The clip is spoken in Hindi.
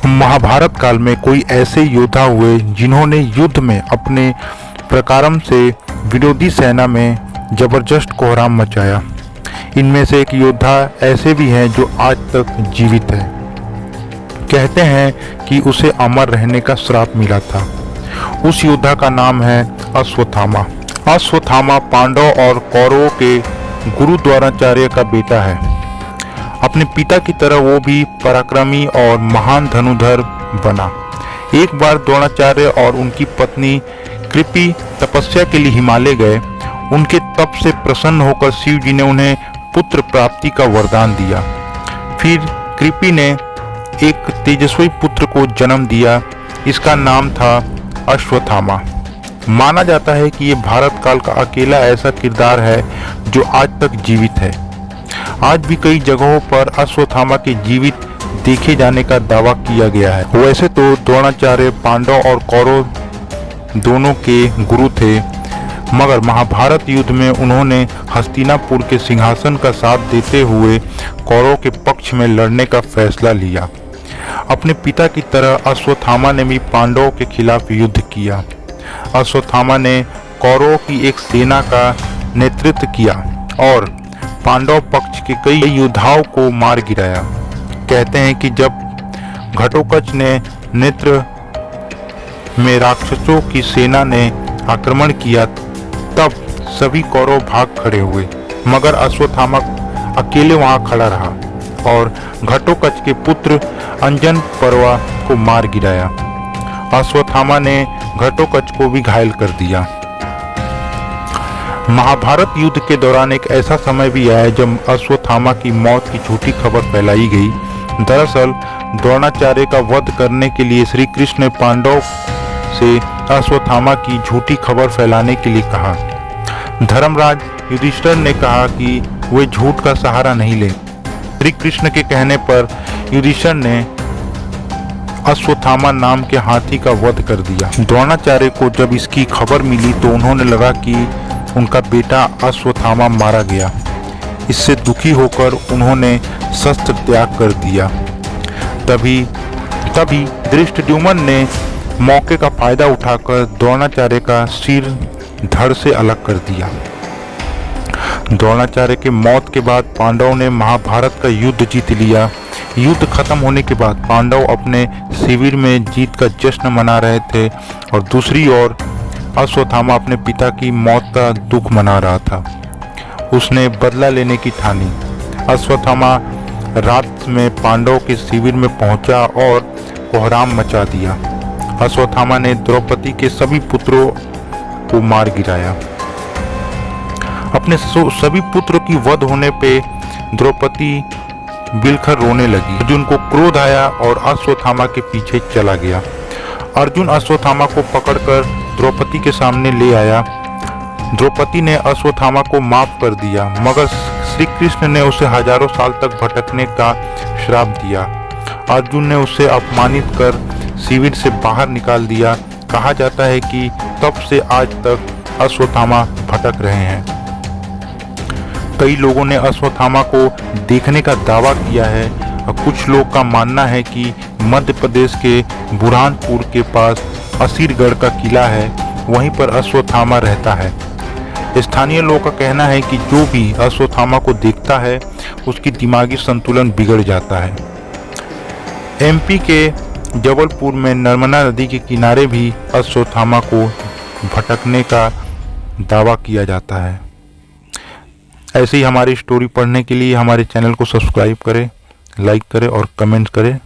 महाभारत काल में कोई ऐसे योद्धा हुए जिन्होंने युद्ध में अपने पराक्रम से विरोधी सेना में जबरदस्त कोहराम मचाया। इनमें से एक योद्धा ऐसे भी हैं जो आज तक जीवित है। कहते हैं कि उसे अमर रहने का श्राप मिला था। उस योद्धा का नाम है अश्वत्थामा। अश्वत्थामा पांडव और कौरवों के गुरु द्रोणाचार्य का बेटा है। अपने पिता की तरह वो भी पराक्रमी और महान धनुर्धर बना। एक बार द्रोणाचार्य और उनकी पत्नी कृपि तपस्या के लिए हिमालय गए। उनके तप से प्रसन्न होकर शिव जी ने उन्हें पुत्र प्राप्ति का वरदान दिया। फिर कृपि ने एक तेजस्वी पुत्र को जन्म दिया। इसका नाम था अश्वत्थामा। माना जाता है कि ये भारत काल का अकेला ऐसा किरदार है जो आज तक जीवित है। आज भी कई जगहों पर अश्वत्थामा के जीवित देखे जाने का दावा किया गया है। वैसे तो द्रोणाचार्य पांडव और कौरव दोनों के गुरु थे, मगर महाभारत युद्ध में उन्होंने हस्तिनापुर के सिंहासन का साथ देते हुए कौरव के पक्ष में लड़ने का फैसला लिया। अपने पिता की तरह अश्वत्थामा ने भी पांडवों के खिलाफ युद्ध किया। अश्वत्थामा ने कौरवों की एक सेना का नेतृत्व किया और पांडव पक्ष के कई योद्धाओं को मार गिराया। कहते हैं कि जब घटोत्कच ने नेत्र में राक्षसों की सेना ने आक्रमण किया तब सभी कौरव भाग खड़े हुए, मगर अश्वत्थामा अकेले वहां खड़ा रहा और घटोत्कच के पुत्र अंजन पर्वा को मार गिराया। अश्वत्थामा ने घटोत्कच को भी घायल कर दिया। महाभारत युद्ध के दौरान एक ऐसा समय भी आया जब अश्वत्थामा की मौत की झूठी खबर फैलाई गई। दरअसल द्रोणाचार्य का वध करने के लिए श्री कृष्ण ने पांडव से अश्वत्थामा की झूठी खबर फैलाने के लिए कहा। धर्मराज युधिष्ठिर ने कहा कि वे झूठ का सहारा नहीं ले। श्री कृष्ण के कहने पर युधिष्ठिर ने अश्वत्थामा नाम के हाथी का वध कर दिया। द्रोणाचार्य को जब इसकी खबर मिली तो उन्होंने लगा कि उनका बेटा अश्वत्थामा मारा गया। इससे दुखी होकर उन्होंने शस्त्र त्याग कर दिया। तभी धृष्टद्युम्न ने मौके का फायदा उठाकर द्रोणाचार्य का सिर धड़ से अलग कर दिया। द्रोणाचार्य के मौत के बाद पांडवों ने महाभारत का युद्ध जीत लिया। युद्ध खत्म होने के बाद पांडव अपने शिविर में जीत का जश्न मना रहे थे और दूसरी ओर अश्वत्थामा अपने पिता की मौत का दुख मना रहा था। उसने बदला लेने की ठानी। अश्वत्थामा रात में पांडवों के शिविर में पहुंचा और कोहराम मचा दिया। अश्वत्थामा ने द्रौपदी के सभी पुत्रों को मार गिराया। अपने सभी पुत्रों की वध होने पे द्रौपदी बिलखर रोने लगी। अर्जुन को क्रोध आया और अश्वत्थामा के पीछे चला गया। अर्जुन अश्वत्थामा को पकड़कर द्रौपदी के सामने ले आया। द्रौपदी ने अश्वत्थामा को माफ कर दिया, मगर श्री कृष्ण ने उसे हजारों साल तक भटकने का श्राप दिया। अर्जुन ने उसे अपमानित कर शिविर से बाहर निकाल दिया। कहा जाता है कि तब से आज तक अश्वत्थामा भटक रहे हैं। कई लोगों ने अश्वत्थामा को देखने का दावा किया है और कुछ लोग का मानना है कि मध्य प्रदेश के बुरहानपुर के पास असीरगढ़ का किला है, वहीं पर अश्वत्थामा रहता है। स्थानीय लोगों का कहना है कि जो भी अश्वत्थामा को देखता है उसकी दिमागी संतुलन बिगड़ जाता है। एमपी के जबलपुर में नर्मदा नदी के किनारे भी अश्वत्थामा को भटकने का दावा किया जाता है। ऐसे ही हमारी स्टोरी पढ़ने के लिए हमारे चैनल को सब्सक्राइब करें, लाइक करें और कमेंट करें।